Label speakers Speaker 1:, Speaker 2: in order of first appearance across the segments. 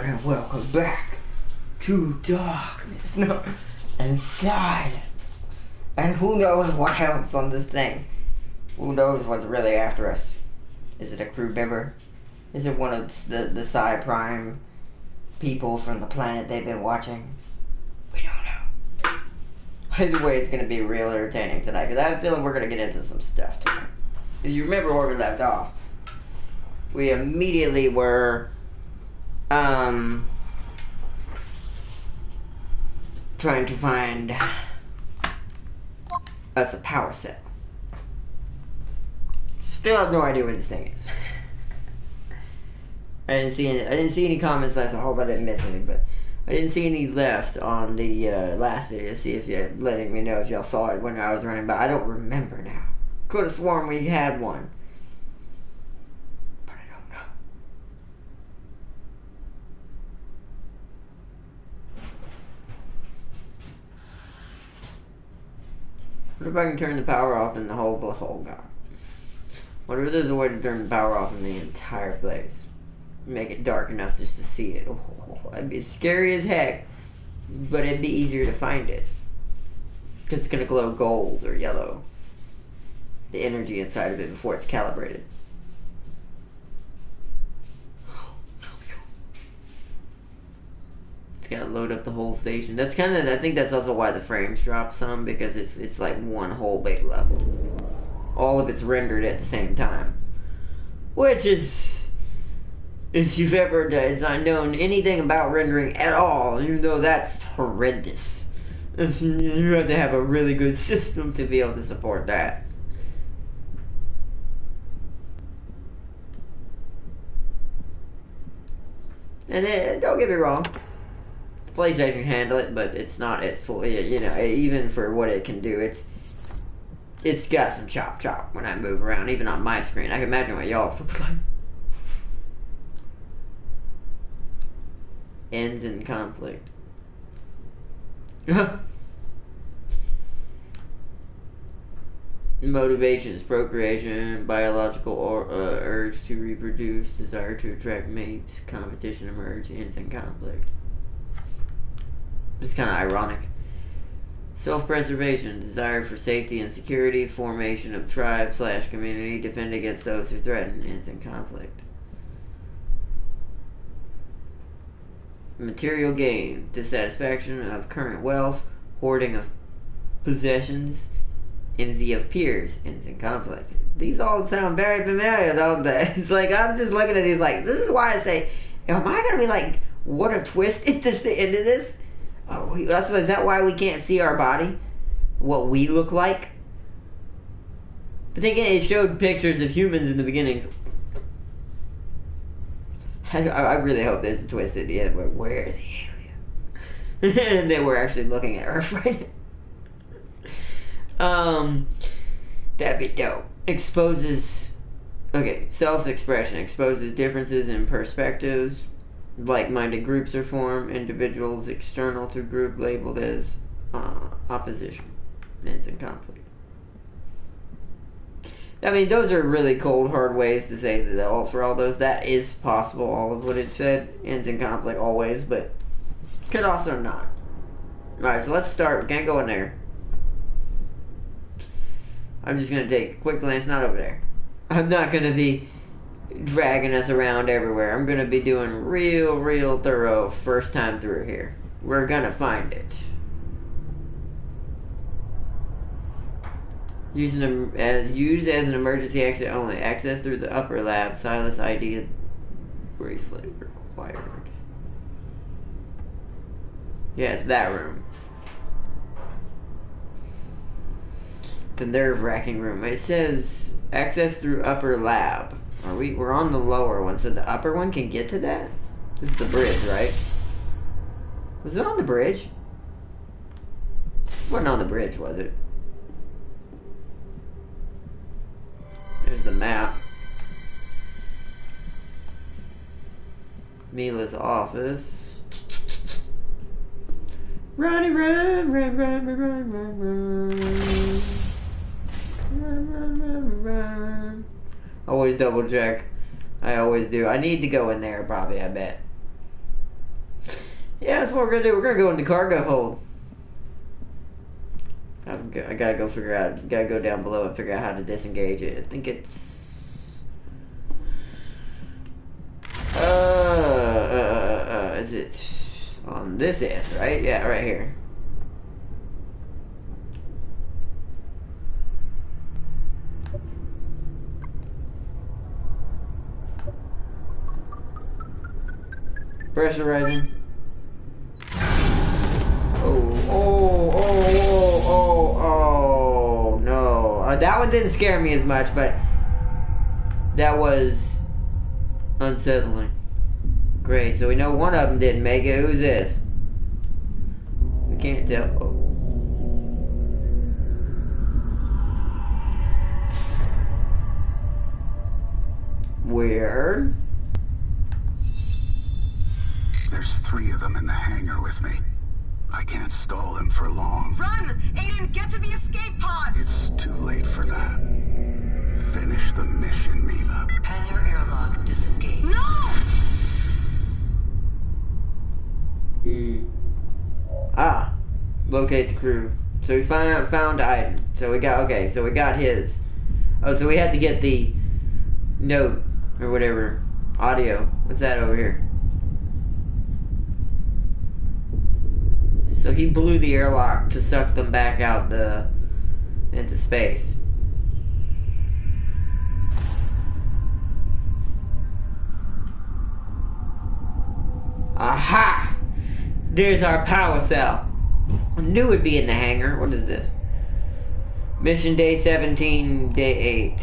Speaker 1: everyone, and welcome back to darkness, no, and silence. And who knows what else on this thing? Who knows what's really after us? Is it a crew member? Is it one of the Psi Prime people from the planet they've been watching? We don't know. Either way, it's going to be real entertaining tonight, because I have a feeling we're going to get into some stuff tonight. If you remember where we left off, we immediately were trying to find us a power set. Still have no idea what this thing is. I didn't see any comments left. I hope I didn't miss any, but I didn't see any left on the last video. See if you're letting me know if y'all saw it when I was running by. I don't remember now. Could have sworn we had one, but I don't know. What if I can turn the power off in the whole god? What if there's a way to turn the power off in the entire place? Make it dark enough just to see it. Oh, that'd be scary as heck, but it'd be easier to find it. Because it's going to glow gold or yellow. The energy inside of it before it's calibrated. It's got to load up the whole station. That's kind of, I think that's also why the frames drop some, because it's like one whole big level. All of it's rendered at the same time. Which is, if you've ever not known anything about rendering at all, you know that's horrendous. You have to have a really good system to be able to support that. And don't get me wrong, the PlayStation can handle it, but it's not at full, you know, even for what it can do, it's got some chop when I move around, even on my screen. I can imagine what y'all looks like. Ends in conflict. Motivations: procreation, biological urge to reproduce, desire to attract mates, competition emerge, ends in conflict. It's kind of ironic. Self-preservation, desire for safety and security, formation of tribe/community, defend against those who threaten, ends in conflict. Material gain, dissatisfaction of current wealth, hoarding of possessions, envy of peers, ends in conflict. These all sound very familiar, don't they? It's like, I'm just looking at these like, this is why I say, am I going to be like, what a twist at the end of this? Oh, is that why we can't see our body? What we look like? But then again, it showed pictures of humans in the beginnings. I really hope there's a twist at the end where we're the alien. And then we're actually looking at Earth right now. That'd be dope. Self-expression exposes differences in perspectives. Like-minded groups are formed. Individuals external to group labeled as opposition. Ends in conflict. I mean, those are really cold, hard ways to say that for all those, that is possible. All of what it said ends in conflict always, but could also not. Alright, so let's start. We can't go in there. I'm just going to take a quick glance. Not over there. I'm not going to be dragging us around everywhere. I'm going to be doing real thorough first time through here. We're going to find it. Used as an emergency exit only. Access through the upper lab. Silas ID bracelet required. Yeah, it's that room. The nerve-wracking room. It says access through upper lab. We're on the lower one, so the upper one can get to that? This is the bridge, right? Was it on the bridge? It wasn't on the bridge, was it? There's the map. Mila's office. Run. Always double check. I always do. I need to go in there probably, I bet. Yeah, that's what we're gonna do. We're gonna go in the cargo hold. I gotta go figure out. Gotta go down below and figure out how to disengage it. I think it's. Is it on this end? Right? Yeah, right here. Pressurizing. Oh, no. That one didn't scare me as much, but that was unsettling. Great, so we know one of them didn't make it. Who's this? We can't tell. Oh. Weird.
Speaker 2: There's 3 of them in the hangar with me. I can't stall them for long.
Speaker 3: Run! Aiden, get to the escape pods!
Speaker 2: It's too late for that. Finish the mission, Mila.
Speaker 3: Hangar airlock disengaged. No!
Speaker 1: Locate the crew. So we found Aiden. So we got his. Oh, so we had to get the note or whatever. Audio. What's that over here? So he blew the airlock to suck them back out into space. Aha! There's our power cell. I knew it'd be in the hangar. What is this? Mission day 17, day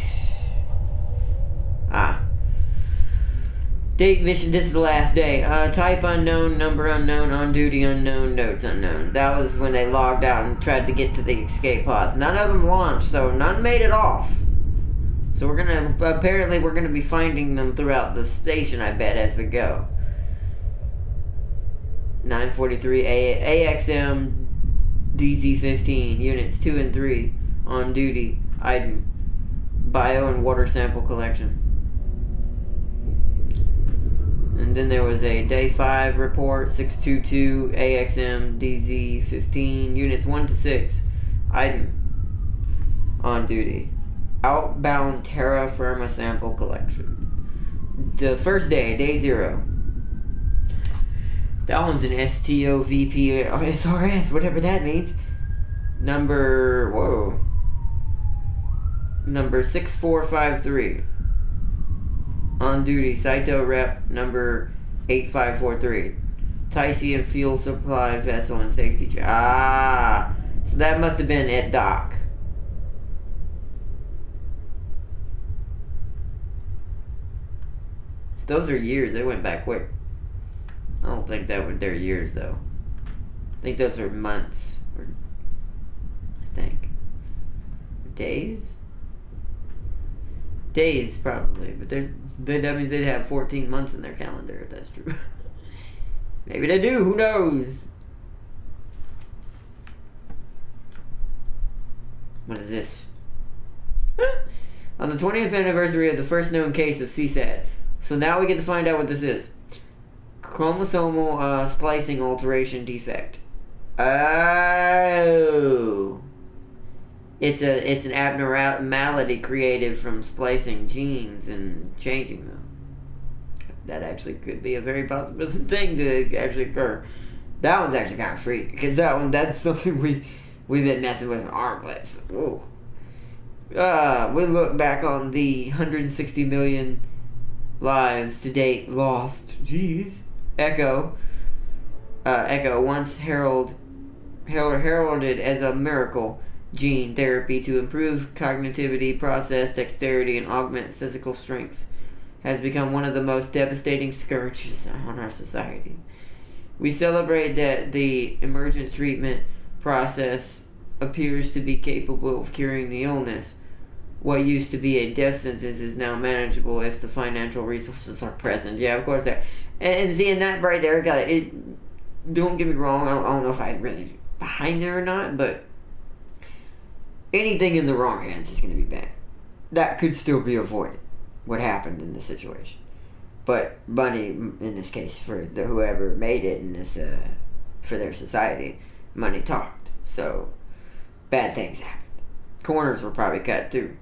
Speaker 1: 8. Date mission, this is the last day. Type unknown, number unknown, on duty unknown, notes unknown. That was when they logged out and tried to get to the escape pods. None of them launched, so none made it off. So apparently we're gonna be finding them throughout the station, I bet, as we go. 943 AXM DZ-15, units 2 and 3, on duty, Iden. Bio and water sample collection. And then there was a day 5 report, 622 AXM DZ-15, units 1 to 6, Iden. On duty. Outbound terra firma sample collection. The first day, day 0. That one's an STOVP SRS, whatever that means. Number 6453. On duty, Saito Rep number 8543. Tysian fuel supply vessel and safety check. So that must have been at dock. Those are years, they went back quick. I don't think that were their years though. I think those are months. I think. Days? Days probably, but that means they'd have 14 months in their calendar if that's true. Maybe they do, who knows? What is this? On the 20th anniversary of the first known case of CSAT. So now we get to find out what this is. Chromosomal splicing alteration defect. Oh. It's an abnormality created from splicing genes and changing them. That actually could be a very possible thing to actually occur. That one's actually kind of freaky, because that's something we've been messing with in armlets. Whoa. We look back on the 160 million lives to date lost. Jeez. Echo, once heralded as a miracle gene therapy to improve cognitivity, process dexterity, and augment physical strength, has become one of the most devastating scourges on our society. We celebrate that the emergent treatment process appears to be capable of curing the illness. What used to be a death sentence is now manageable if the financial resources are present. Yeah, of course that. And seeing that right there, don't get me wrong, I don't know if I'm really behind there or not, but anything in the wrong hands is going to be bad. That could still be avoided, what happened in this situation. but money in this case for whoever made it in this for their society. Money talked, so bad things happened. Corners were probably cut too.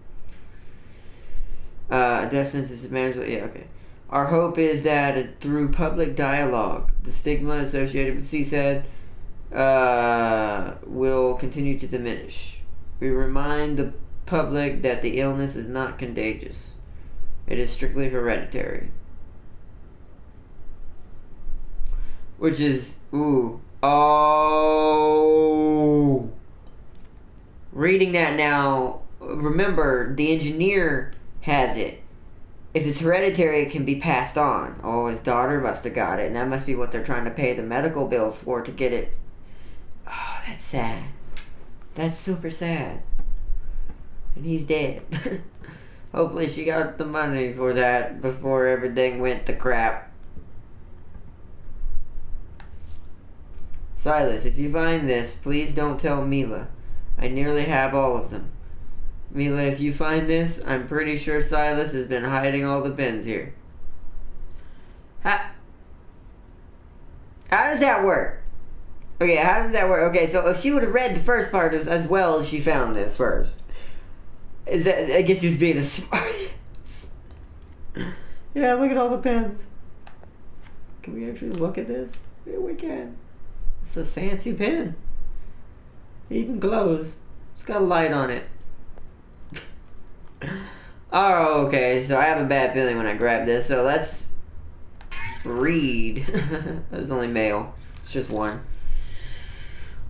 Speaker 1: Death sentence management. Yeah, okay. Our hope is that through public dialogue, the stigma associated with CSAD will continue to diminish. We remind the public that the illness is not contagious. It is strictly hereditary. Which is, reading that now, remember, the engineer has it. If it's hereditary, it can be passed on. Oh, his daughter must have got it, and that must be what they're trying to pay the medical bills for to get it. Oh, that's sad. That's super sad. And he's dead. Hopefully she got the money for that before everything went to crap. Silas, if you find this, please don't tell Mila. I nearly have all of them. Mila, if you find this, I'm pretty sure Silas has been hiding all the pins here. How does that work? Okay, how does that work? Okay, so if she would have read the first part as well as she found this first. Is that, I guess he was being a smart. Yeah, look at all the pins. Can we actually look at this? Yeah, we can. It's a fancy pen. It even glows. It's got a light on it. Oh, okay. So I have a bad feeling when I grab this. So let's read. That was only male. It's just one.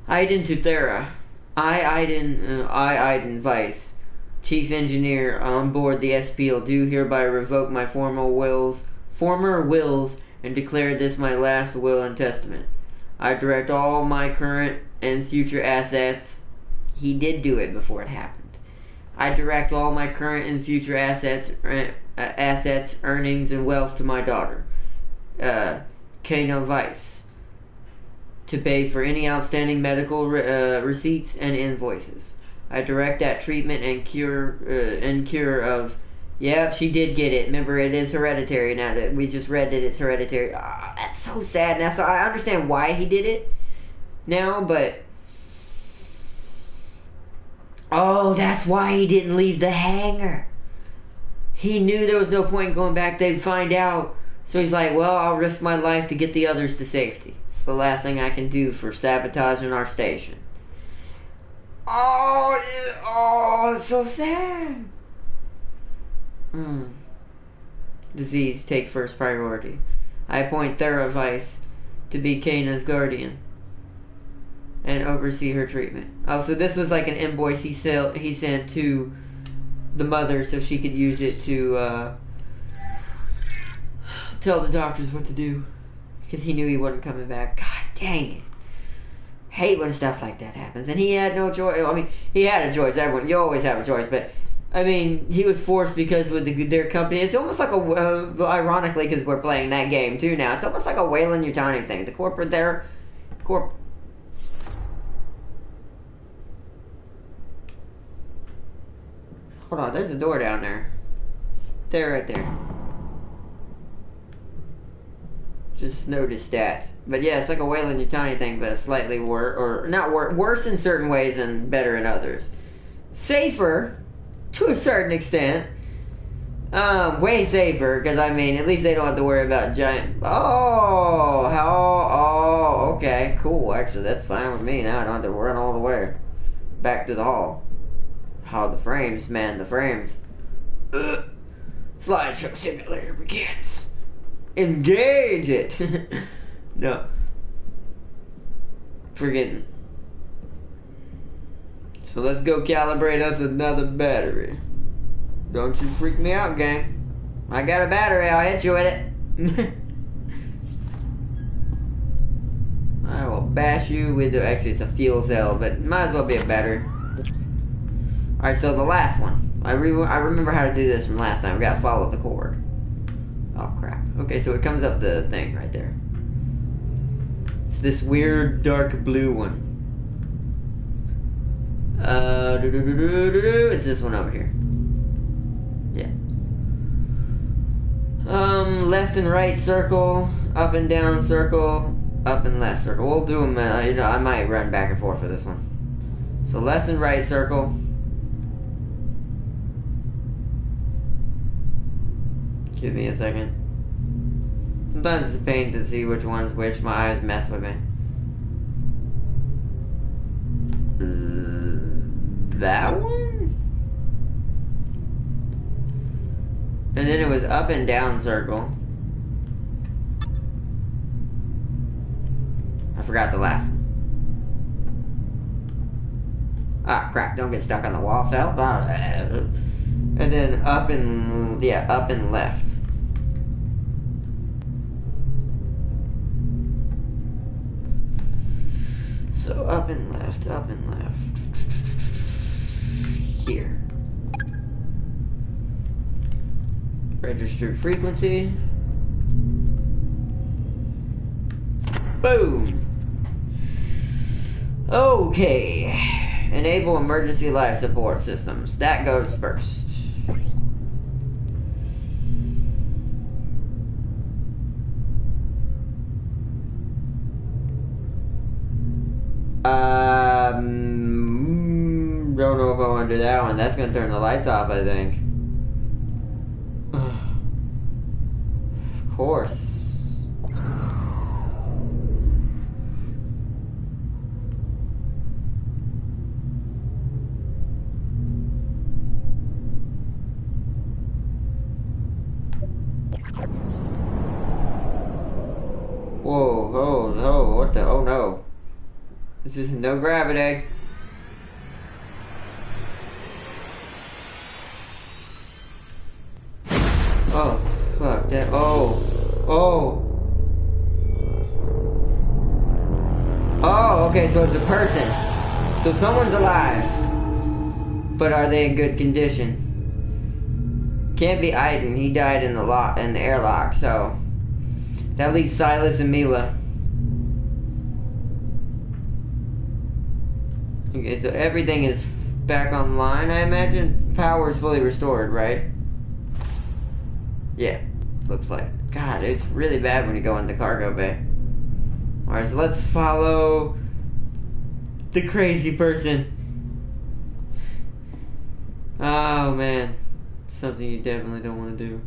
Speaker 1: Iden Tuthera. Iden Weiss, Chief Engineer on board the SPL, do hereby revoke my former wills and declare this my last will and testament. I direct all my current and future assets. He did do it before it happened. I direct all my current and future assets, earnings, and wealth to my daughter, Kano Weiss, to pay for any outstanding medical receipts and invoices. I direct that treatment and cure of. Yep, she did get it. Remember, it is hereditary now. That we just read that it's hereditary. Oh, that's so sad now. So I understand why he did it now, but oh, that's why he didn't leave the hangar. He knew there was no point in going back. They'd find out. So he's like, well, I'll risk my life to get the others to safety. It's the last thing I can do for sabotaging our station. Oh, it's so sad. Disease, take first priority. I appoint Thera Weiss to be Kana's guardian and oversee her treatment. Oh, so this was like an invoice he sent to the mother so she could use it to tell the doctors what to do. Because he knew he wasn't coming back. God dang it. Hate when stuff like that happens. And he had no choice. I mean, he had a choice. Everyone, you always have a choice. But, I mean, he was forced because with their company. It's almost like ironically, because we're playing that game too now. It's almost like a Weyland-Yutani thing. The corporate there. Hold on, there's a door down there. Stay right there. Just noticed that. But yeah, it's like a Weyland-Yutani thing, but slightly worse in certain ways and better in others. Safer, to a certain extent. Way safer, because I mean, at least they don't have to worry about giant. Okay, cool. Actually, that's fine with me now. I don't have to run all the way back to the hall. The frames, man, the frames. Slideshow simulator begins. Engage it. No. Forgetting. So let's go calibrate us another battery. Don't you freak me out, gang. I got a battery, I'll hit you with it. I will bash you with the... Actually, it's a fuel cell, but might as well be a battery. Alright, so the last one. I remember how to do this from last time. We gotta follow the cord. Oh, crap. Okay, so it comes up the thing right there. It's this weird dark blue one. It's this one over here. Yeah. Left and right circle, up and down circle, up and left circle. We'll do them, I might run back and forth for this one. So left and right circle. Give me a second. Sometimes it's a pain to see which one's which. My eyes mess with me. That one? And then it was up and down circle. I forgot the last one. Ah, crap, don't get stuck on the wall, Sal. And then up and, yeah, up and left. So up and left, up and left. Here. Registered frequency. Boom. Okay. Enable emergency life support systems. That goes first. Don't know if I want to do that one. That's going to turn the lights off, I think. Of course. Whoa, oh no, what the, oh no. This is no gravity. Oh, fuck that. Oh. Oh, okay, so it's a person. So someone's alive. But are they in good condition? Can't be Aiden. He died in the airlock, so that leaves Silas and Mila. Okay, so everything is back online, I imagine. Power is fully restored, right? Yeah, looks like. God, it's really bad when you go in the cargo bay. Alright, so let's follow the crazy person. Oh, man. Something you definitely don't want to do.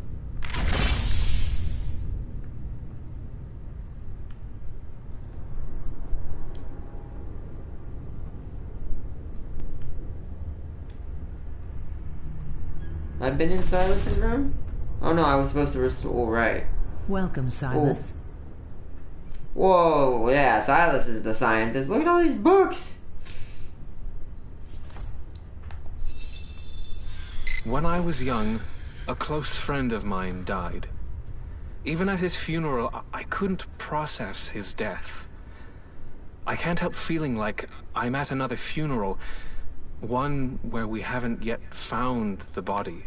Speaker 1: I've been in Silas's room? Oh no, I was supposed to restore, right.
Speaker 4: Welcome, Silas.
Speaker 1: Whoa, yeah, Silas is the scientist. Look at all these books!
Speaker 5: When I was young, a close friend of mine died. Even at his funeral, I couldn't process his death. I can't help feeling like I'm at another funeral, one where we haven't yet found the body.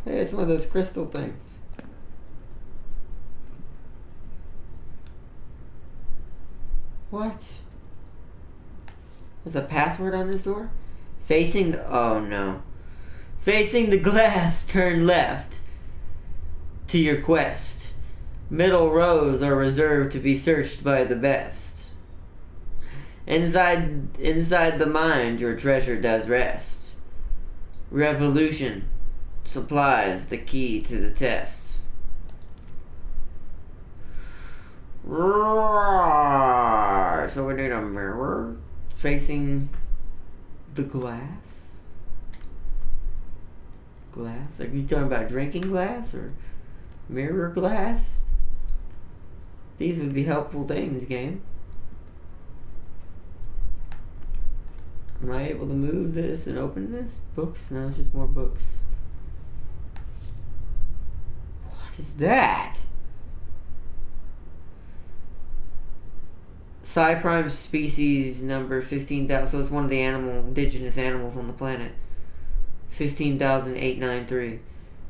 Speaker 1: Hey, it's one of those crystal things. What? There's a password on this door? Facing the... oh no. Facing the glass, turn left to your quest. Middle rows are reserved to be searched by the best. Inside the mind, your treasure does rest. Revolution supplies the key to the test. Roar. So we need a mirror facing the glass. Glass? Are you talking about drinking glass or mirror glass? These would be helpful things, game. Am I able to move this and open this? Books? No, it's just more books. What is that? Psi Prime species number 15,000. So it's one of the indigenous animals on the planet. 15,893.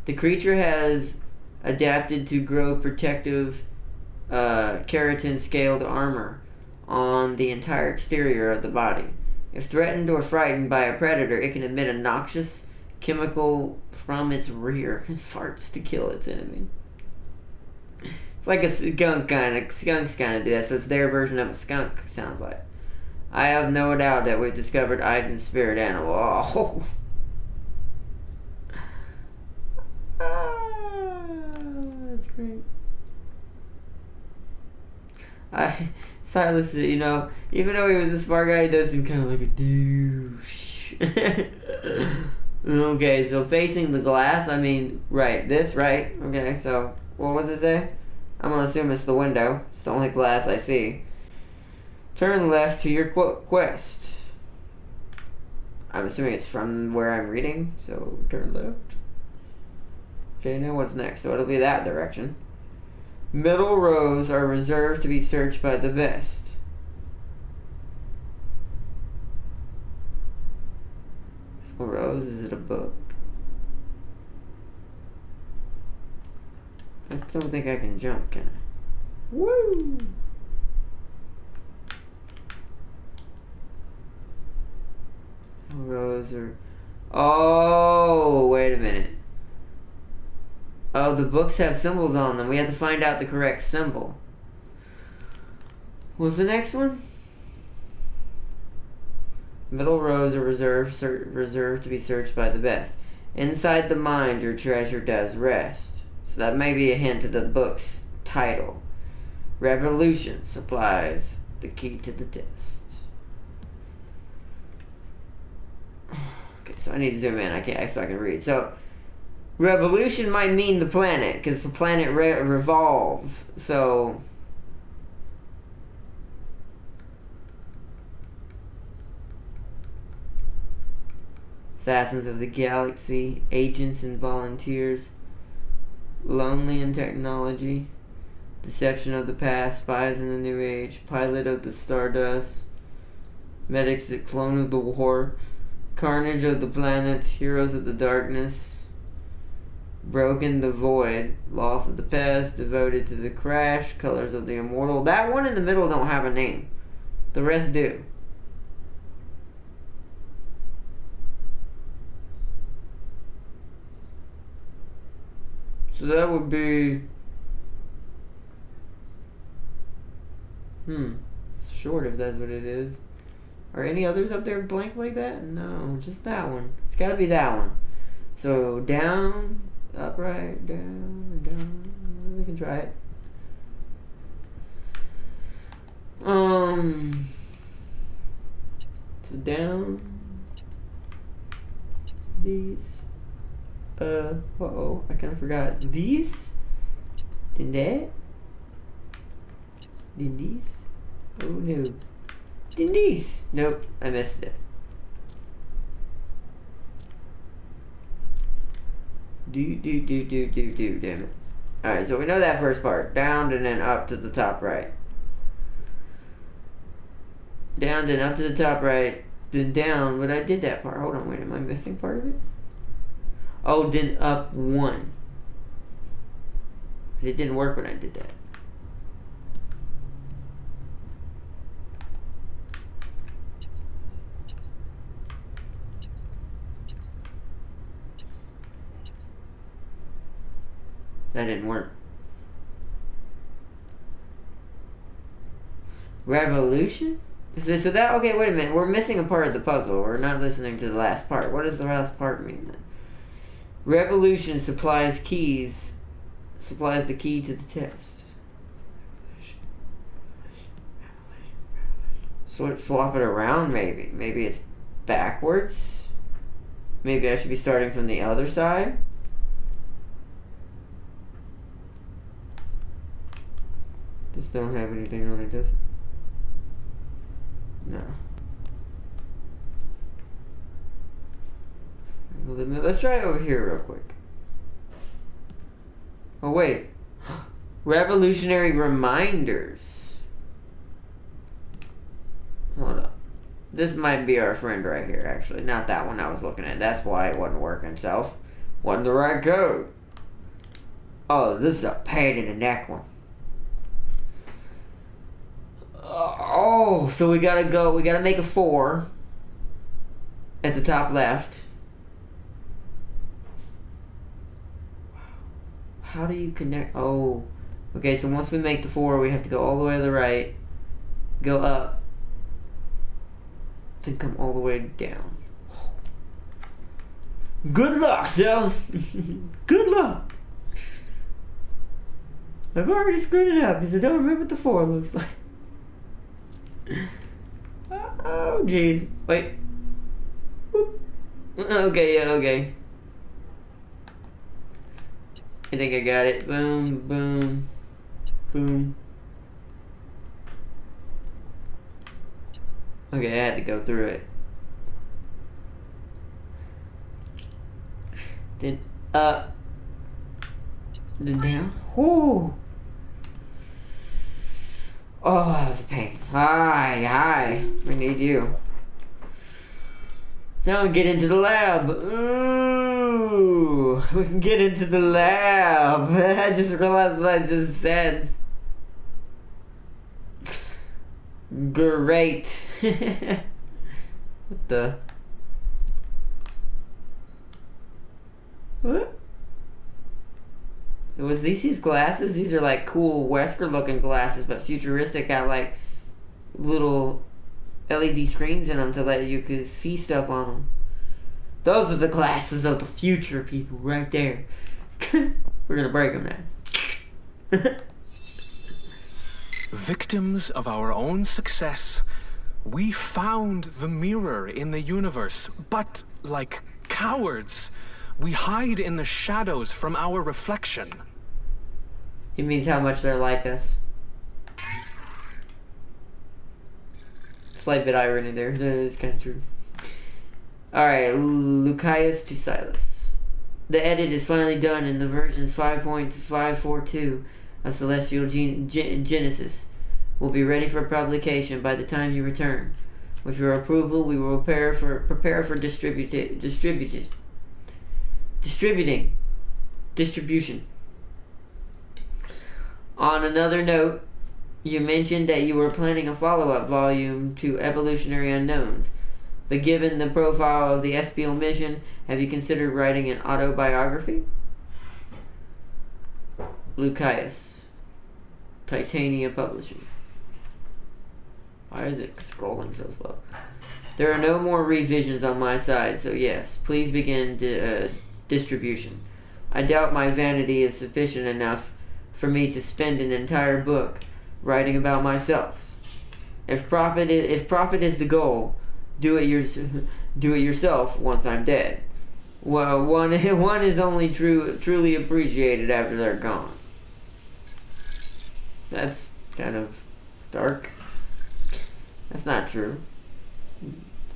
Speaker 1: The creature has adapted to grow protective keratin scaled armor. on the entire exterior of the body. If threatened or frightened by a predator, it can emit a noxious chemical from its rear. It farts to kill its enemy. It's like a skunk kind of. Skunks kind of do that, so it's their version of a skunk, sounds like. I have no doubt that we've discovered Ivan's spirit animal. Oh. That's great. Silas, you know, even though he was a smart guy, he does seem kind of like a douche. Okay, so facing the glass, I mean, right, this, right? Okay, so, what was it say? I'm gonna assume it's the window. It's the only glass I see. Turn left to your quest. I'm assuming it's from where I'm reading, so turn left. Okay, now what's next? So it'll be that direction. Middle rows are reserved to be searched by the best. Middle rows, is it a book? I don't think I can jump, can I? Woo! Rows are... Oh, wait a minute. Oh, the books have symbols on them. We have to find out the correct symbol. What's the next one? Middle rows are reserved to be searched by the best. Inside the mind, your treasure does rest. So that may be a hint to the book's title. Revolution supplies the key to the test. Okay, so I need to zoom in. I can't, so I can read. So, revolution might mean the planet, because the planet revolves. So, assassins of the galaxy, agents and volunteers, lonely in technology, deception of the past, spies in the new age, pilot of the Stardust, medics at clone of the war, carnage of the planet, heroes of the darkness, broken the void, loss of the past, devoted to the crash, colors of the immortal. That one in the middle don't have a name. The rest do. So that would be... It's short if that's what it is. Are any others up there blank like that? No, just that one. It's gotta be that one. So down, upright, down, down. We can try it. So down. These. Uh-oh, I kinda forgot. These? Then that? Then these? Oh no. Then these? Nope, I missed it. Damn it. Alright, so we know that first part. Down and then up to the top right. Down, then up to the top right. Then down, but I did that part. Hold on, wait, am I missing part of it? Oh, then up one. It didn't work when I did that. That didn't work. Revolution? So that, okay, wait a minute. We're missing a part of the puzzle. We're not listening to the last part. What does the last part mean then? Revolution supplies the key to the test. Swap it around, maybe. Maybe it's backwards. Maybe I should be starting from the other side. This don't have anything on it, does it? No. Let's try it over here real quick. Oh wait. Revolutionary reminders. Hold up. This might be our friend right here, actually. Not that one I was looking at. That's why it wasn't working itself. Wasn't the right code. Oh, this is a pain in the neck one. Oh, so we gotta make a 4 at the top left. How do you connect? Oh, okay, so once we make the 4, we have to go all the way to the right, go up, then come all the way down. Good luck, Sal. Good luck. I've already screwed it up because I don't remember what the 4 looks like. Oh, jeez. Wait. Whoop. Okay, yeah, okay. I think I got it. Boom, boom, boom. Okay, I had to go through it. Then up. Then down. Whoo! Oh, that was a pain. Hi. We need you. Now we get into the lab. Ooh, we can get into the lab. I just realized what I just said. Great. What the? What? Was these his glasses? These are like cool Wesker looking glasses, but futuristic. Got like little LED screens in them to let you could see stuff on them. Those are the glasses of the future, people, right there. We're gonna break them now.
Speaker 5: Victims of our own success, we found the mirror in the universe, but like cowards, we hide in the shadows from our reflection.
Speaker 1: It means how much they're like us. Slight bit irony there. That is kind of true. Alright, Lucius to Silas. The edit is finally done in the versions 5.542 of Celestial Genesis. Will be ready for publication by the time you return. With your approval, we will prepare for distribution. On another note, you mentioned that you were planning a follow-up volume to Evolutionary Unknowns, but given the profile of the SPL mission, have you considered writing an autobiography? Lucius, Titania Publishing. Why is it scrolling so slow? There are no more revisions on my side, so yes, please begin distribution. I doubt my vanity is sufficient enough for me to spend an entire book writing about myself. If profit is the goal, do it yourself once I'm dead. Well, one is only truly appreciated after they're gone. That's kind of dark. That's not true.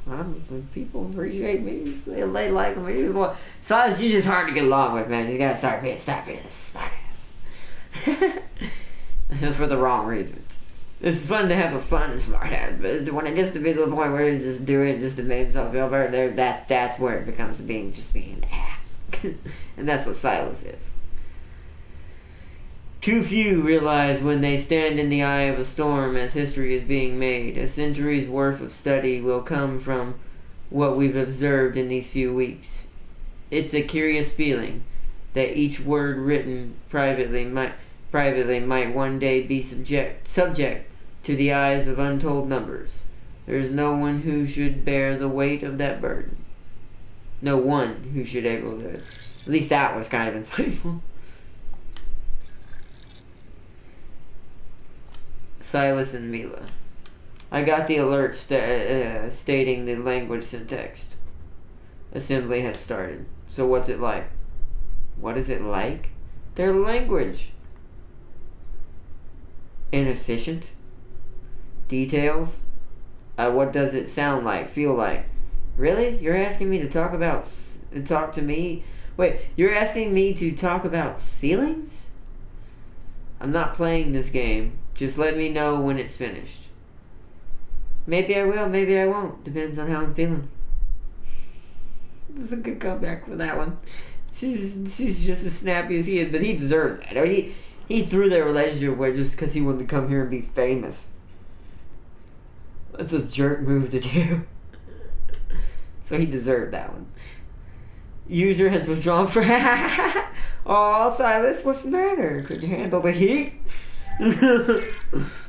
Speaker 1: When people appreciate me, they like me. Silas, you're just hard to get along with, man. You gotta stop being a smart ass. For the wrong reasons. It's fun to have a fun and smart ass, but when it gets to be to the point where he's just doing it just to make himself feel better, that's where it becomes being an ass. And that's what Silas is. Too few realize when they stand in the eye of a storm as history is being made. A century's worth of study will come from what we've observed in these few weeks. It's a curious feeling that each word written privately might one day be subject to the eyes of untold numbers. There is no one who should bear the weight of that burden. No one who should able to. At least that was kind of insightful. Silas and Mila. I got the alert stating the language syntax. Assembly has started. So what's it like? What is it like? Their language. Inefficient. Details. What does it sound like? Feel like? Really? You're asking me to talk to me? Wait, you're asking me to talk about feelings? I'm not playing this game. Just let me know when it's finished. Maybe I will, maybe I won't. Depends on how I'm feeling. This is a good comeback for that one. She's just as snappy as he is, but he deserved that. He threw their relationship away just because he wanted to come here and be famous. That's a jerk move to do. So he deserved that one. User has withdrawn from... Oh, Silas, what's the matter? Could you handle the heat?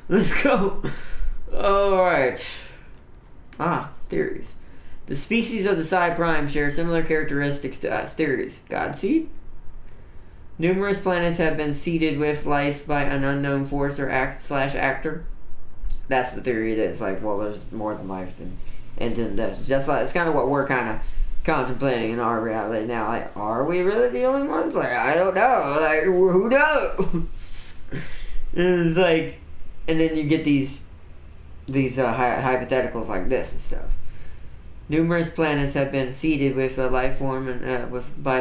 Speaker 1: Let's go. Alright. Theories. The species of the Psi Prime share similar characteristics to us. Theories. Godseed? Numerous planets have been seeded with life by an unknown force or actor. That's the theory that it's like, well, there's more than life than... And then that's like, it's kind of what we're kind of contemplating in our reality now. Like, are we really the only ones? Like, I don't know. Like, who knows? And it's like, and then you get these hypotheticals like this and stuff. Numerous planets have been seeded with a life form and by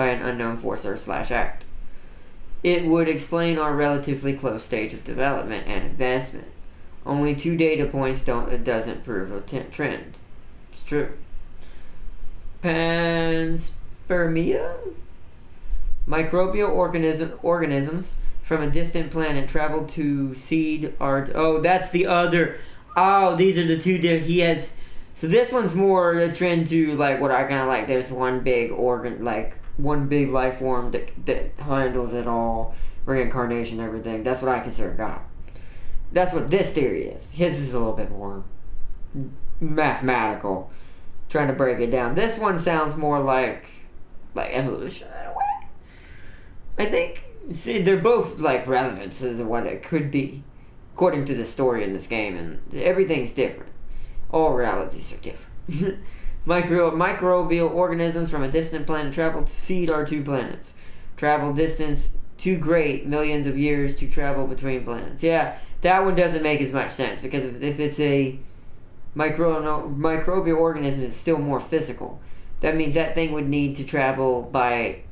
Speaker 1: an unknown force or / act. It would explain our relatively close stage of development and advancement. Only 2 data points doesn't prove a trend. It's true. Panspermia? Microbial organisms from a distant planet travel to seed art. Oh, that's the other. Oh, these are the two he has. So this one's more a trend to like what I kind of like. There's one big one big life form that handles it all, reincarnation, everything. That's what I consider God. That's what this theory is. His is a little bit more mathematical, trying to break it down. This one sounds more like evolution in a way. I think. See, they're both like relevant to what it could be, according to the story in this game, and everything's different. All realities are different. Microbial organisms from a distant planet travel to seed our 2 planets. Travel distance too great, millions of years to travel between planets. Yeah, that one doesn't make as much sense, because if it's a microbial organism, it's still more physical. That means that thing would need to travel by,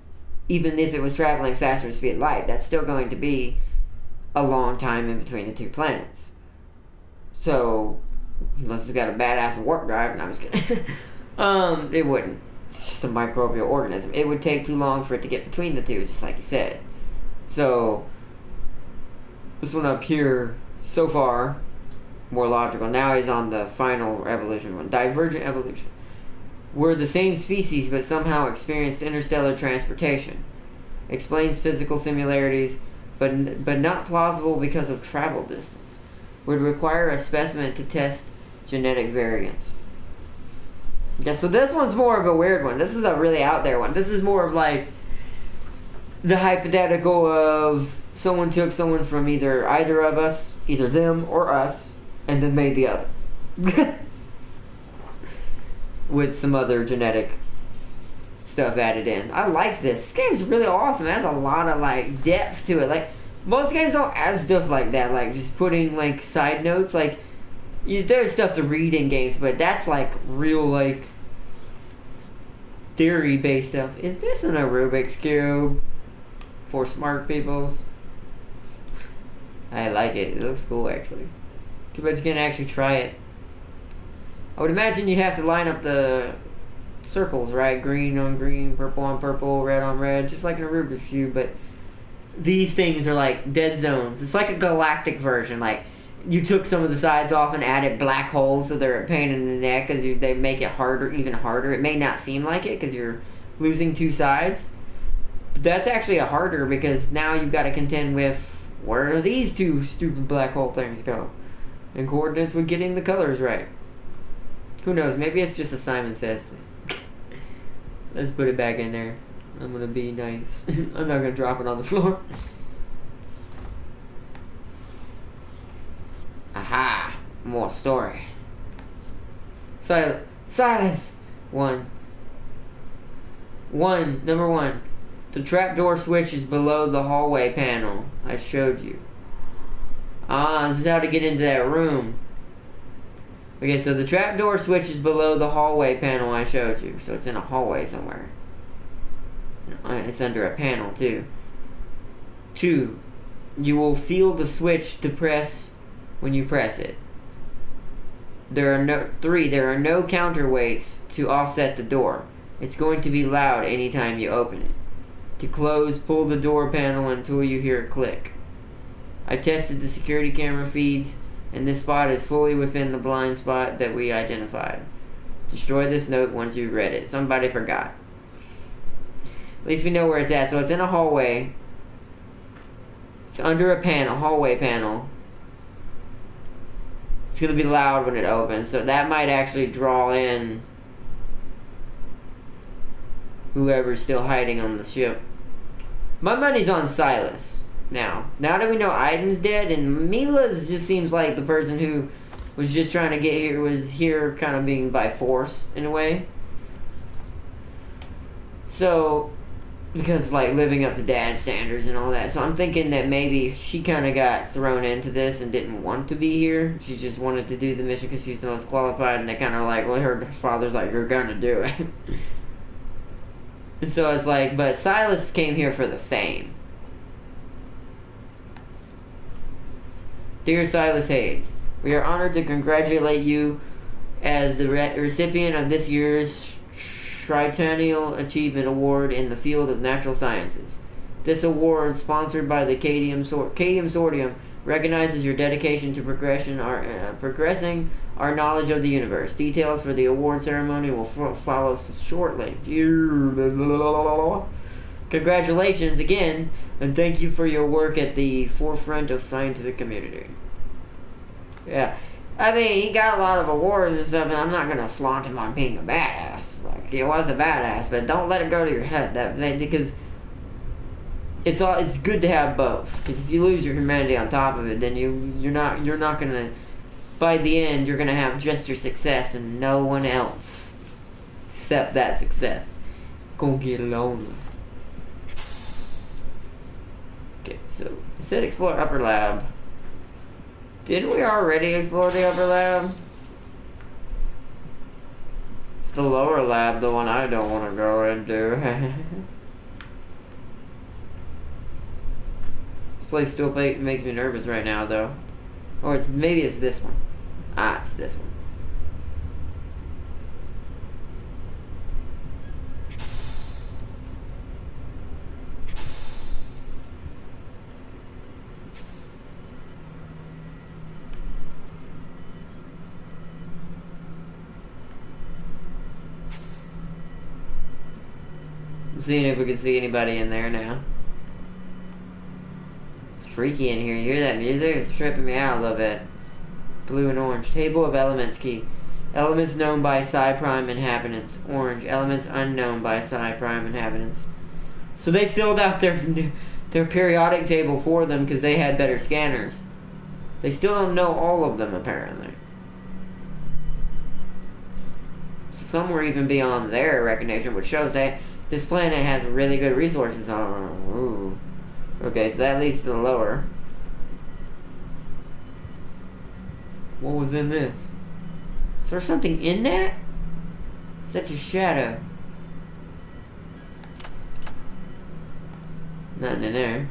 Speaker 1: even if it was traveling faster than the speed of light, that's still going to be a long time in between the 2 planets. So, unless it's got a badass warp drive, no, I'm just kidding. It wouldn't. It's just a microbial organism. It would take too long for it to get between the 2, just like you said. So, this one up here, so far, more logical. Now he's on the final evolution one. Divergent evolution. We're the same species, but somehow experienced interstellar transportation. Explains physical similarities, but not plausible because of travel distance. Would require a specimen to test genetic variants. Yeah, so this one's more of a weird one. This is a really out there one. This is more of like the hypothetical of someone took someone from either of us, either them or us, and then made the other. With some other genetic stuff added in. I like this. This game's really awesome. It has a lot of like depth to it. Like most games don't add stuff like that. Like just putting like side notes. Like there's stuff to read in games, but that's like real like theory based stuff. Is this an Rubik's Cube for smart peoples? I like it. It looks cool actually. Too bad you can't actually try it. I would imagine you have to line up the circles, right? Green on green, purple on purple, red on red, just like in a Rubik's Cube, but these things are like dead zones. It's like a galactic version. Like, you took some of the sides off and added black holes, so they're a pain in the neck because they make it harder, even harder. It may not seem like it because you're losing 2 sides, but that's actually a harder because now you've got to contend with where do these 2 stupid black hole things go? In coordinates with getting the colors right. Who knows? Maybe it's just a Simon Says thing. Let's put it back in there. I'm gonna be nice. I'm not gonna drop it on the floor. Aha! More story. Silence! Number 1. The trapdoor switch is below the hallway panel I showed you. This is how to get into that room. Okay, so the trapdoor switch is below the hallway panel I showed you. So it's in a hallway somewhere. It's under a panel, too. 2. You will feel the switch to press when you press it. 3. There are no counterweights to offset the door. It's going to be loud anytime you open it. To close, pull the door panel until you hear a click. I tested the security camera feeds and this spot is fully within the blind spot that we identified. Destroy this note once you've read it. Somebody forgot. At least we know where it's at. So it's in a hallway. It's under a panel, hallway panel. It's going to be loud when it opens, so that might actually draw in whoever's still hiding on the ship. My money's on Silas now. Now that we know Aiden's dead, and Mila just seems like the person who was just trying to get here, was here kind of being by force in a way. So, because like living up to dad's standards and all that. So I'm thinking that maybe she kind of got thrown into this and didn't want to be here. She just wanted to do the mission because she's the most qualified, and they kind of like, well, her father's like, you're gonna do it. And so it's like, but Silas came here for the fame. Dear Silas Hayes, we are honored to congratulate you as the recipient of this year's Triennial Achievement Award in the field of natural sciences. This award, sponsored by the Cadium Sortium, recognizes your dedication to progressing our knowledge of the universe. Details for the award ceremony will follow shortly. Congratulations again, and thank you for your work at the forefront of scientific community. Yeah, I mean, he got a lot of awards and stuff, and I'm not gonna flaunt him on being a badass. Like, he was a badass, but don't let it go to your head because it's good to have both. Because if you lose your humanity on top of it, then you're not gonna. By the end, you're gonna have just your success and no one else except that success. Go get alone. Okay, so it said explore upper lab. Didn't we already explore the upper lab? It's the lower lab, the one I don't want to go into. This place still makes me nervous right now, though. Or maybe it's this one. Ah, it's this one. I'm seeing if we can see anybody in there now. It's freaky in here. You hear that music? It's tripping me out a little bit. Blue and orange. Table of elements key. Elements known by Psi Prime inhabitants. Orange. Elements unknown by Psi Prime inhabitants. So they filled out their periodic table for them because they had better scanners. They still don't know all of them, apparently. Some were even beyond their recognition, which shows that this planet has really good resources on it. Ooh. Okay, so that leads to the lower. What was in this? Is there something in that? Such a shadow. Nothing in there.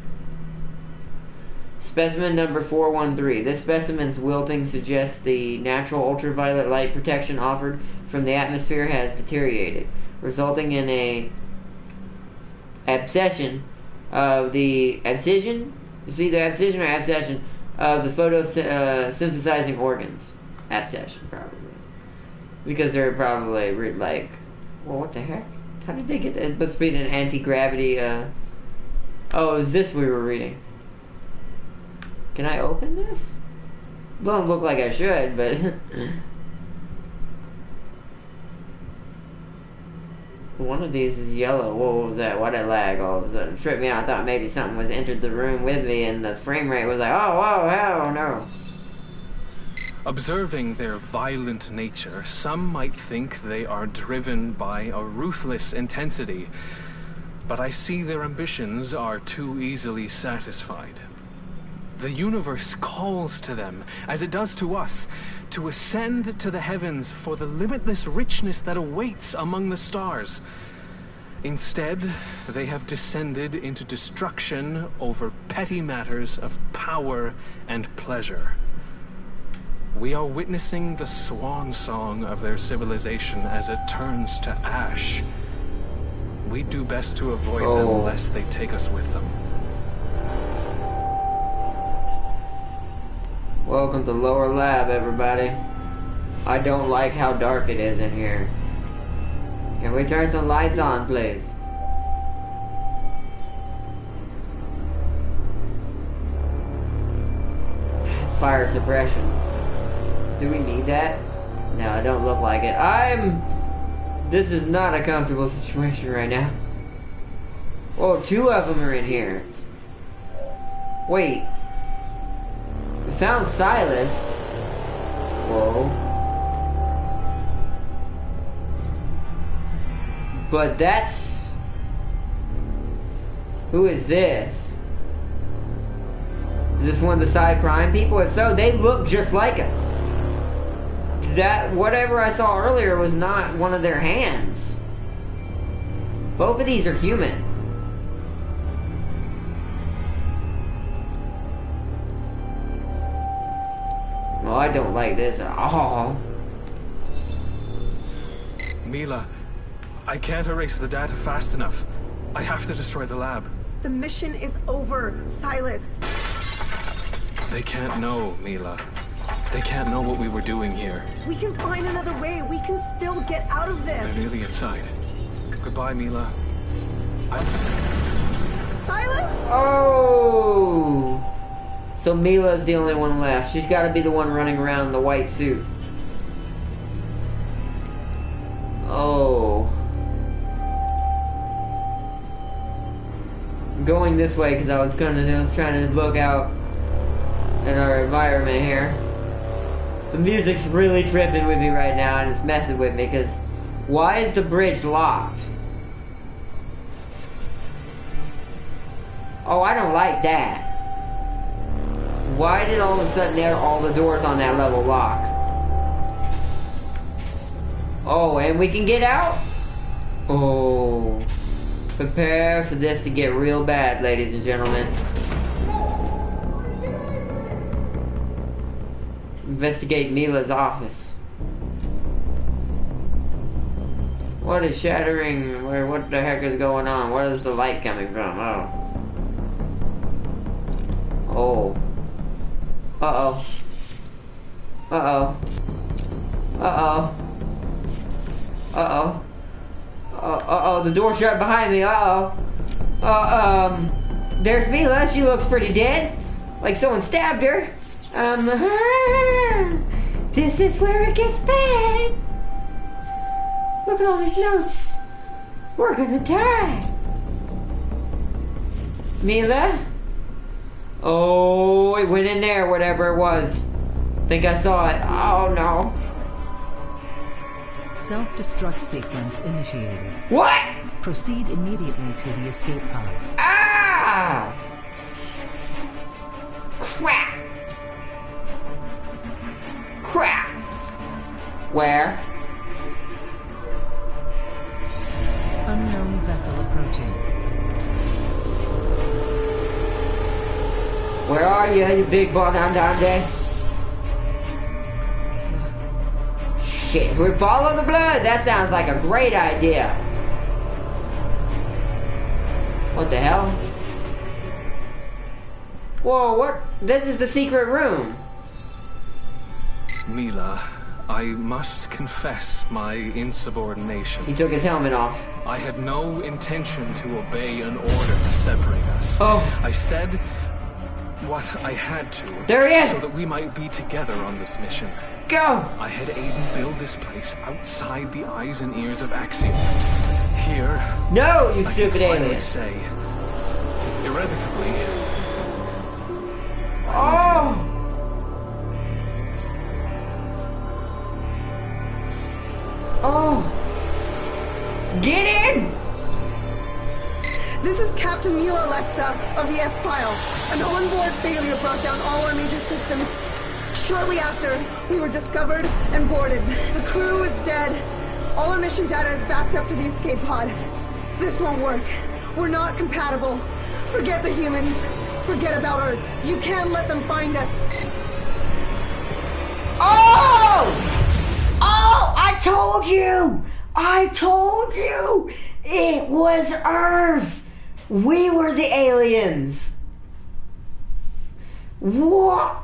Speaker 1: Specimen number 413. This specimen's wilting suggests the natural ultraviolet light protection offered from the atmosphere has deteriorated, resulting in a abscission of the abscission? It's either abscission or abscission of the photosynthesizing organs. Abscission, probably. Because they're probably like, well, what the heck? How did they get that? It must be an anti-gravity, oh, it was this we were reading. Can I open this? Doesn't look like I should, but one of these is yellow. What was that? Why did it lag all of a sudden? It tripped me out. I thought maybe something was entered the room with me and the frame rate was like, oh, whoa, hell no.
Speaker 5: Observing their violent nature, some might think they are driven by a ruthless intensity, but I see their ambitions are too easily satisfied. The universe calls to them, as it does to us, to ascend to the heavens for the limitless richness that awaits among the stars. Instead, they have descended into destruction over petty matters of power and pleasure. We are witnessing the swan song of their civilization as it turns to ash. We do best to avoid them lest they take us with them.
Speaker 1: Welcome to lower lab, everybody. I don't like how dark it is in here. Can we turn some lights on, please? It's fire suppression. Do we need that? No, it don't look like it. This is not a comfortable situation right now. Oh, 2 of them are in here. Wait. We found Silas. Whoa. But that's... Who is this? Is this one of the side prime people? If so, they look just like us. That, whatever I saw earlier was not one of their hands. Both of these are human. Well, I don't like this at all.
Speaker 5: Mila, I can't erase the data fast enough. I have to destroy the lab.
Speaker 3: The mission is over, Silas.
Speaker 5: They can't know, Mila. They can't know what we were doing here.
Speaker 3: We can find another way. We can still get out of
Speaker 5: They're
Speaker 3: this.
Speaker 5: nearly inside. Goodbye, Mila.
Speaker 3: Silas?
Speaker 1: Oh! So Mila's the only one left. She's got to be the one running around in the white suit. Oh. I'm going this way because I was trying to look out at our environment here. The music's really tripping with me right now and it's messing with me because why is the bridge locked? Oh, I don't like that. Why did all of a sudden all the doors on that level lock? Oh, and we can get out? Oh. Prepare for this to get real bad, ladies and gentlemen. Investigate Mila's office. What is shattering? What the heck is going on? Where is the light coming from? Oh. Oh. Uh-oh. Uh-oh. Uh-oh. Uh-oh. Uh-oh, the door shut behind me. Uh-oh. There's Mila. She looks pretty dead. Like someone stabbed her. This is where it gets bad. Look at all these notes. We're gonna die. Mila? Oh, it went in there, whatever it was. Think I saw it. Oh, no.
Speaker 4: Self-destruct sequence initiated.
Speaker 1: What?
Speaker 4: Proceed immediately to the escape pods.
Speaker 1: Ah! Crap. Crap. Where?
Speaker 4: Unknown vessel approaching.
Speaker 1: Where are you big bug andante? Shit, we follow the blood. That sounds like a great idea. What the hell? Whoa, what? This is the secret room.
Speaker 5: Mila, I must confess my insubordination.
Speaker 1: He took his helmet off.
Speaker 5: I had no intention to obey an order to separate us.
Speaker 1: Oh.
Speaker 5: I said what I had to.
Speaker 1: There he is!
Speaker 5: So that we might be together on this mission.
Speaker 1: Go!
Speaker 5: I had Aiden build this place outside the eyes and ears of Axiom. Here,
Speaker 1: No, you
Speaker 5: I
Speaker 1: stupid
Speaker 5: can finally
Speaker 1: alien.
Speaker 5: say, irrevocably,
Speaker 1: Oh! Oh! Get in!
Speaker 3: This is Captain Mila Alexa of the S-File. An onboard failure brought down all our major systems. Shortly after, we were discovered and boarded. The crew is dead. All our mission data is backed up to the escape pod. This won't work. We're not compatible. Forget the humans. Forget about Earth. You can't let them find us.
Speaker 1: Oh! Oh! I told you! I told you! It was Earth! We were the aliens! What?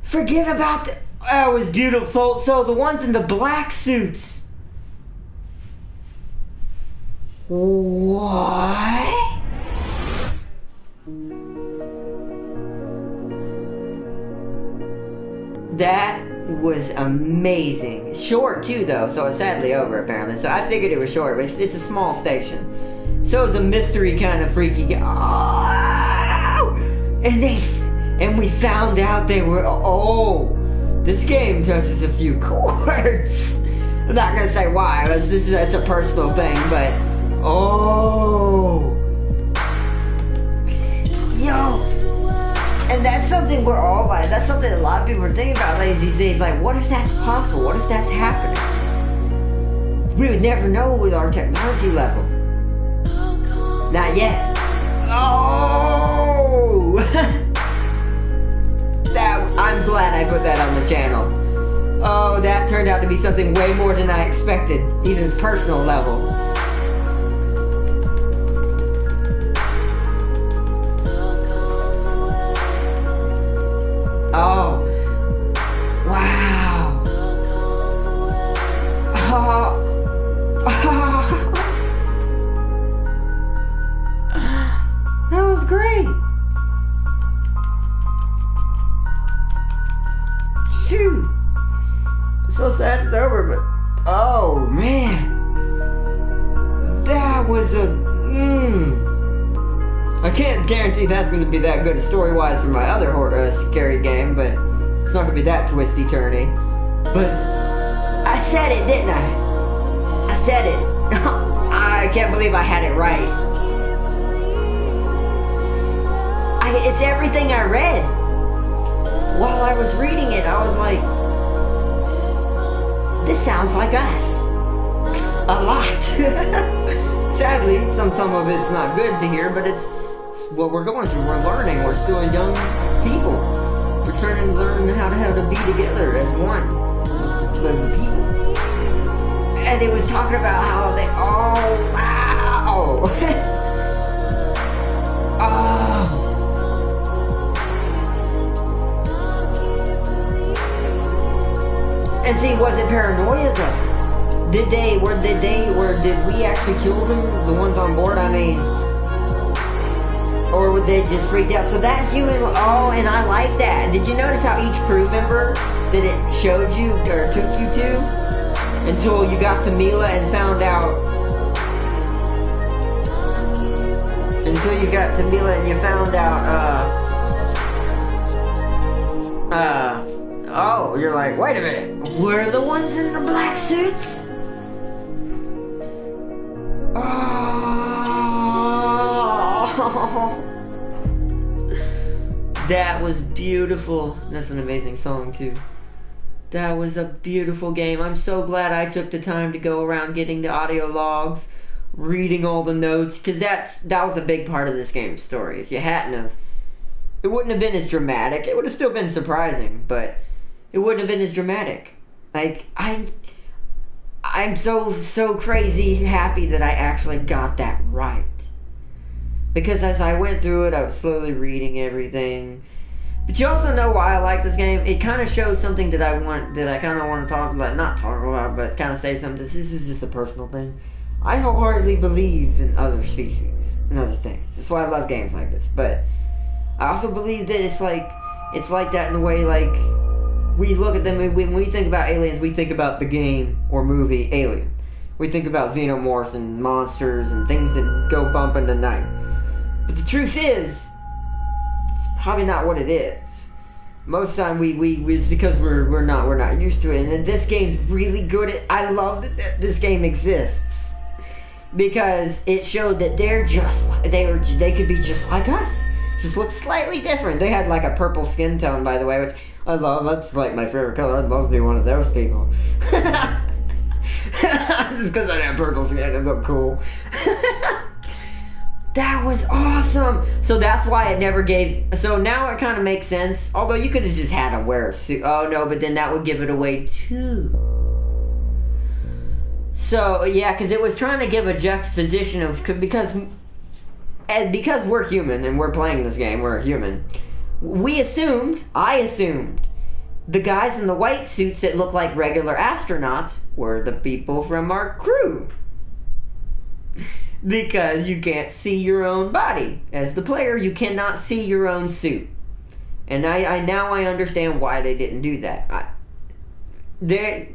Speaker 1: Forget about the... Oh, it was beautiful. So the ones in the black suits. What? That was amazing. Short too, though, so it's sadly over apparently. So I figured it was short, but it's a small station. So it's a mystery kind of freaky. Oh! And we found out they were. Oh, this game touches a few chords. I'm not gonna say why. It's a personal thing, but oh, yo. And that's something we're all like, that's something a lot of people are thinking about these days. Like, what if that's possible? What if that's happening? We would never know with our technology level. Not yet. Oh! I'm glad I put that on the channel. Oh, that turned out to be something way more than I expected, even personal level. Oh, wow. Oh. That was great. Shoot. I'm so sad it's over, but oh man. That was a I can't guarantee that's going to be that good story-wise for my other scary game, but it's not going to be that twisty-turny. But I said it, didn't I? I said it. I can't believe I had it right. It's everything I read. While I was reading it, I was like, this sounds like us. A lot. Sadly, some of it's not good to hear, but it's what we're going through. We're learning. We're still young people. We're trying to learn how to be together as one. As a people. And it was talking about how they... Oh, wow! Oh. And see, was it paranoia though? Did we actually kill them? The ones on board, I mean... Or would they just freak out? So that's human. Oh, and I like that. Did you notice how each crew member that it showed you or took you to until you got to Mila and found out? Until you got to Mila and you found out. Oh, you're like, wait a minute. We're the ones in the black suits? Oh. That was beautiful. That's an amazing song too. That was a beautiful game. I'm so glad I took the time to go around getting the audio logs, reading all the notes, because that was a big part of this game's story. If you hadn't have, it wouldn't have been as dramatic. It would have still been surprising, but it wouldn't have been as dramatic. Like, I'm so crazy happy that I actually got that right. Because as I went through it, I was slowly reading everything. But you also know why I like this game. It kind of shows something that I kind of want to talk about. Not talk about, but kind of say something. This is just a personal thing. I wholeheartedly believe in other species and other things. That's why I love games like this. But I also believe that it's like that in a way, like, we look at them, when we think about aliens, we think about the game or movie Alien. We think about xenomorphs and monsters and things that go bump in the night. But the truth is, it's probably not what it is. Most of the time, it's because we're not used to it. And this game's really good at. I love that this game exists because it showed that they could be just like us. Just look slightly different. They had like a purple skin tone, by the way, which I love. That's like my favorite color. I'd love to be one of those people. Just because I have purple skin, I look cool. That was awesome. So that's why it never gave. So now it kind of makes sense. Although you could have just had to wear a suit. Oh no, but then that would give it away too. So yeah, because it was trying to give a juxtaposition of, because and because we're human and we're playing this game, we're human. I assumed, the guys in the white suits that look like regular astronauts were the people from our crew. Because you can't see your own body. As the player, you cannot see your own suit. And I now understand why they didn't do that.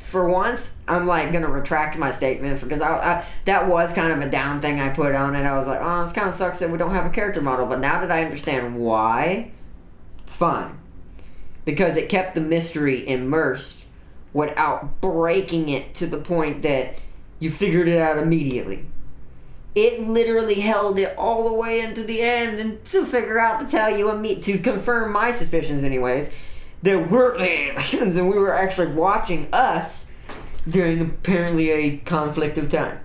Speaker 1: For once, I'm like gonna retract my statement because that was kind of a down thing I put on it. I was like, oh, this kind of sucks that we don't have a character model. But now that I understand why, it's fine. Because it kept the mystery immersed without breaking it to the point that you figured it out immediately. It literally held it all the way into the end and to figure out to tell you to confirm my suspicions anyways, that we're aliens and we were actually watching us during apparently a conflict of time.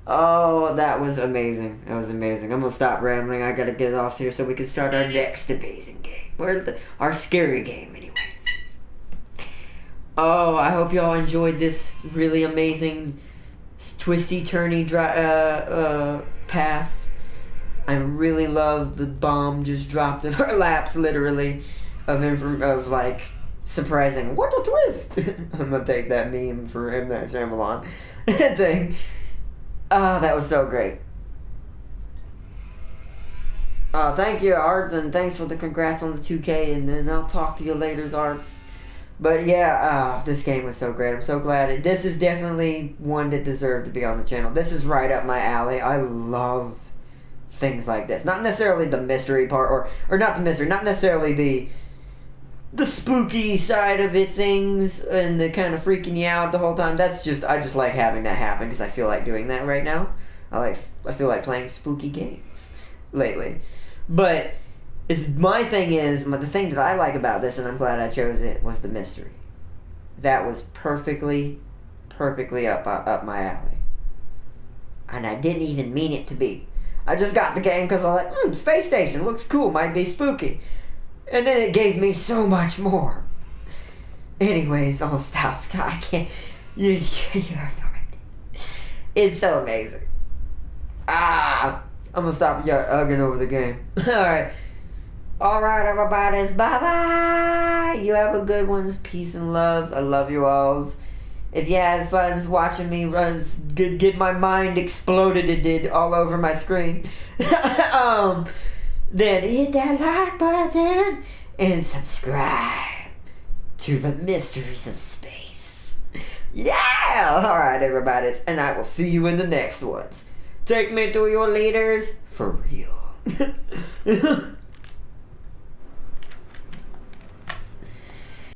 Speaker 1: Oh, that was amazing. That was amazing. I'm gonna stop rambling. I gotta get off here so we can start our next amazing game. Our scary game, anyways. Oh, I hope y'all enjoyed this really amazing, twisty, turny path. I really love the bomb just dropped in our laps, literally, of like surprising. What a twist! I'm gonna take that meme for M. Night Shyamalan thing. Oh, that was so great. Thank you, Arts, and thanks for the congrats on the 2K, and then I'll talk to you later, Arts. But yeah, this game was so great. I'm so glad. This is definitely one that deserved to be on the channel. This is right up my alley. I love things like this. Not necessarily the mystery part, or not the mystery, not necessarily the spooky side of it, things, and the kind of freaking you out the whole time. I just like having that happen because I feel like doing that right now. I feel like playing spooky games lately. But the thing that I like about this, and I'm glad I chose it, was the mystery. That was perfectly up my alley. And I didn't even mean it to be. I just got the game because I was like, space station, looks cool, might be spooky. And then it gave me so much more. Anyways, I'll stop. I can't. You have no idea. It's so amazing. I'm gonna stop hugging over the game. Alright. Alright, everybody. Bye-bye. You have a good one. Peace and loves. I love you all. If you had fun watching me get my mind exploded, it did all over my screen. Then hit that like button and subscribe to the Mysteries of Space. Yeah! Alright, everybody. And I will see you in the next ones. Take me to your leaders for real.